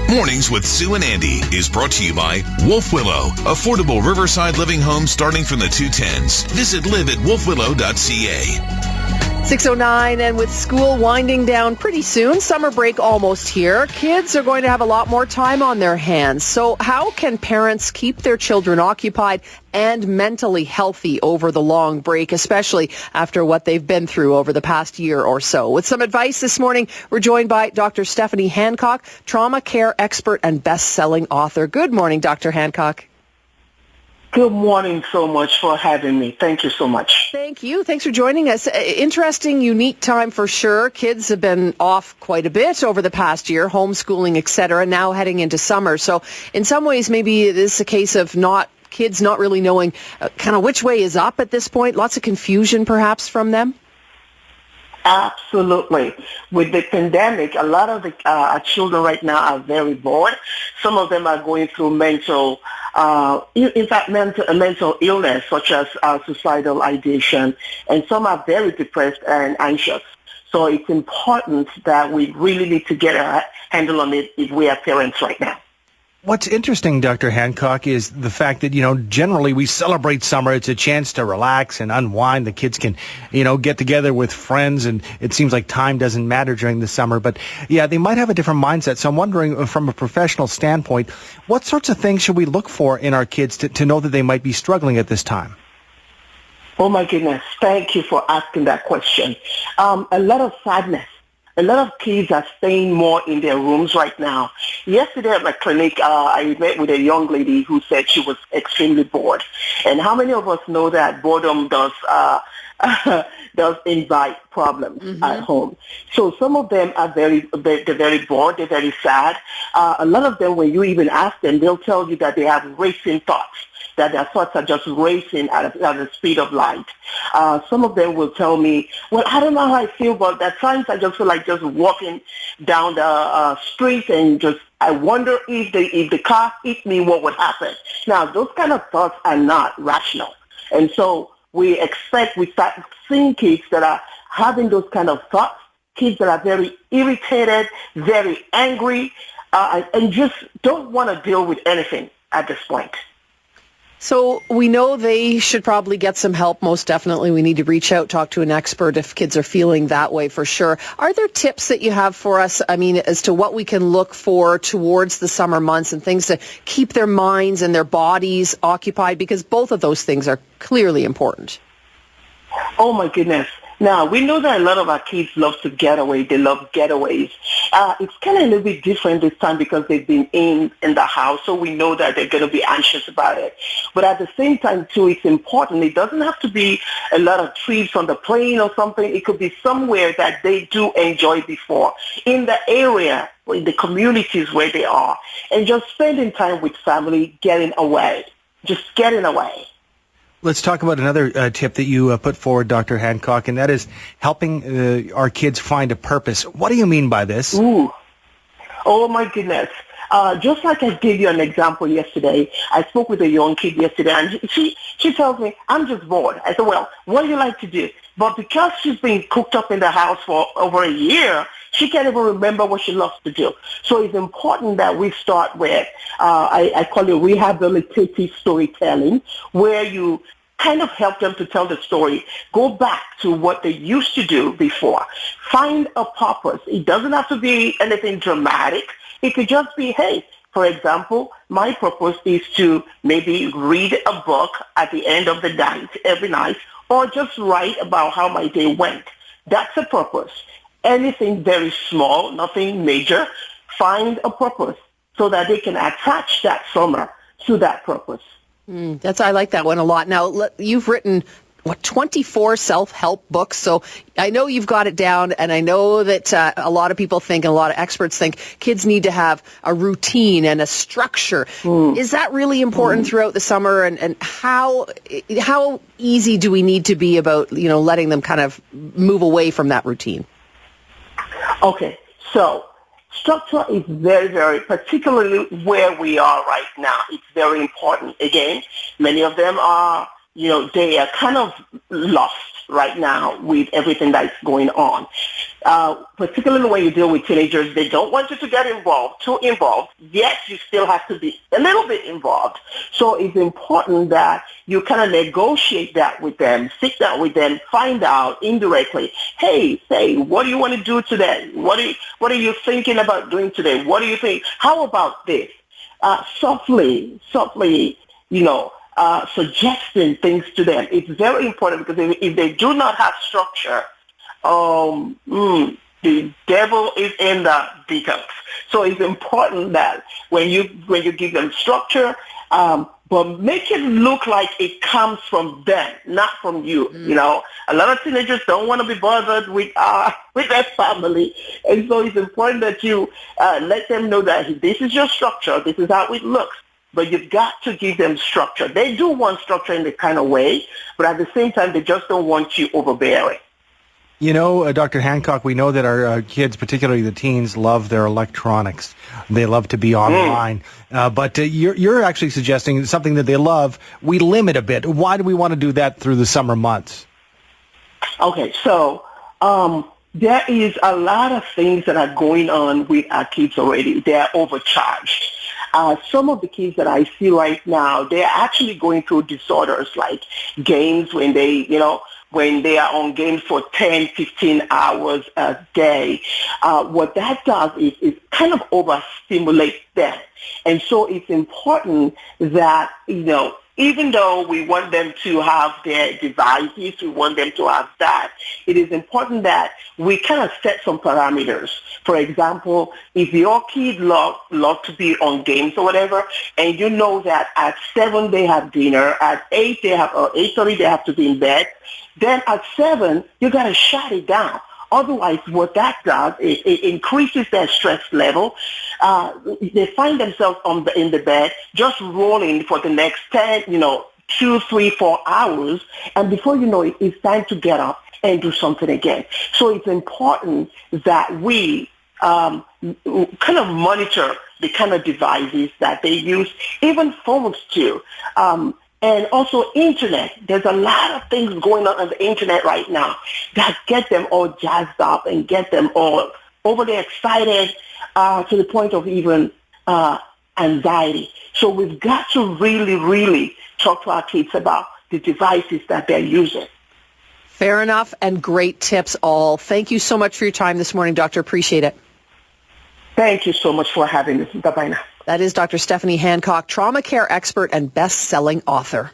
Mornings with Sue and Andy is brought to you by Wolf Willow. Affordable riverside living homes starting from the 210s. Visit live at wolfwillow.ca. 6:09, and with school winding down pretty soon, summer break almost here, kids are going to have a lot more time on their hands. So how can parents keep their children occupied and mentally healthy over the long break, especially after what they've been through over the past year or so? With some advice this morning, we're joined by Dr. Stephanie Hancock, trauma care expert and best-selling author. Good morning, Dr. Hancock. Good morning so much for having me. Thank you so much. Thank you. Thanks for joining us. Interesting, unique time for sure. Kids have been off quite a bit over the past year, homeschooling, etc., now heading into summer. So in some ways, maybe this is a case of kids not really knowing kind of which way is up at this point. Lots of confusion perhaps from them. Absolutely. With the pandemic, a lot of the children right now are very bored. Some of them are going through mental illness, such as suicidal ideation, and some are very depressed and anxious. So it's important that we really need to get a handle on it if we are parents right now. What's interesting, Dr. Hancock, is the fact that, generally we celebrate summer. It's a chance to relax and unwind. The kids can, get together with friends, and it seems like time doesn't matter during the summer. But, yeah, they might have a different mindset. So I'm wondering, from a professional standpoint, what sorts of things should we look for in our kids to know that they might be struggling at this time? Oh, my goodness. Thank you for asking that question. A lot of sadness. A lot of kids are staying more in their rooms right now. Yesterday at my clinic, I met with a young lady who said she was extremely bored. And how many of us know that boredom does invite problems at home? So some of them are they're very bored, they're very sad. A lot of them, when you even ask them, they'll tell you that they have racing thoughts, that their thoughts are just racing at the speed of light. Some of them will tell me, well, I don't know how I feel, but at times I just feel like just walking down the street and I wonder if the car hit me, what would happen? Now, those kind of thoughts are not rational. And so we start seeing kids that are having those kind of thoughts, kids that are very irritated, very angry, and just don't want to deal with anything at this point. So we know they should probably get some help. Most definitely we need to reach out, talk to an expert if kids are feeling that way for sure. Are there tips that you have for us, as to what we can look for towards the summer months and things to keep their minds and their bodies occupied? Because both of those things are clearly important. Oh, my goodness. Now, we know that a lot of our kids love to get away. They love getaways. It's kind of a little bit different this time because they've been in the house, so we know that they're going to be anxious about it. But at the same time, too, it's important. It doesn't have to be a lot of trips on the plane or something. It could be somewhere that they do enjoy before, in the area, in the communities where they are, and just spending time with family, getting away, just getting away. Let's talk about another tip that you put forward, Dr. Hancock, and that is helping our kids find a purpose. What do you mean by this? Ooh. Oh, my goodness. Just like I gave you an example yesterday, I spoke with a young kid yesterday, and she tells me, I'm just bored. I said, well, what do you like to do? But because she's been cooped up in the house for over a year, she can't even remember what she loves to do. So it's important that we start with, I call it rehabilitative storytelling, where you kind of help them to tell the story. Go back to what they used to do before. Find a purpose. It doesn't have to be anything dramatic. It could just be, hey, for example, my purpose is to maybe read a book at the end of the night, every night, or just write about how my day went. That's a purpose. Anything very small, nothing major, find a purpose so that they can attach that summer to that purpose. I like that one a lot. Now, you've written, 24 self-help books, so I know you've got it down, and I know that a lot of people think, and a lot of experts think, kids need to have a routine and a structure. Is that really important throughout the summer, and how easy do we need to be about, letting them kind of move away from that routine? Okay, so structure is very, very, particularly where we are right now, it's very important. Again, many of them are they are kind of lost right now with everything that's going on. Particularly when you deal with teenagers, they don't want you to get too involved, yet you still have to be a little bit involved. So it's important that you kind of negotiate that with them, sit down with them, find out indirectly, hey, say, what do you want to do today? What are you thinking about doing today? What do you think? How about this? Softly, suggesting things to them. It's very important because if they do not have structure, the devil is in the details. So it's important that when you give them structure, but make it look like it comes from them, not from you. A lot of teenagers don't want to be bothered with their family, and so it's important that you let them know that this is your structure, this is how it looks. But you've got to give them structure. They do want structure in the kind of way, but at the same time, they just don't want you overbearing. Dr. Hancock, we know that our kids, particularly the teens, love their electronics. They love to be online. But you're actually suggesting something that they love, we limit a bit. Why do we want to do that through the summer months? Okay, so there is a lot of things that are going on with our kids already. They are overcharged. Some of the kids that I see right now, they're actually going through disorders like games when they are on games for 10, 15 hours a day. What that does is kind of overstimulate them. And so it's important that, even though we want them to have their devices, we want them to have that, it is important that we kind of set some parameters. For example, if your kid love to be on games or whatever, and you know that at 7 they have dinner, at 8 8:30 they have to be in bed, then at 7 you got to shut it down. Otherwise, what that does is it increases their stress level. They find themselves in the bed just rolling for the next 2, 3, 4 hours. And before you know it, it's time to get up and do something again. So it's important that we kind of monitor the kind of devices that they use, even phones too. And also internet. There's a lot of things going on the internet right now that get them all jazzed up and get them all overly excited to the point of even anxiety. So we've got to really, really talk to our kids about the devices that they're using. Fair enough, and great tips all. Thank you so much for your time this morning, Doctor. Appreciate it. Thank you so much for having me. Bye-bye now. That is Dr. Stephanie Hancock, trauma care expert and best-selling author.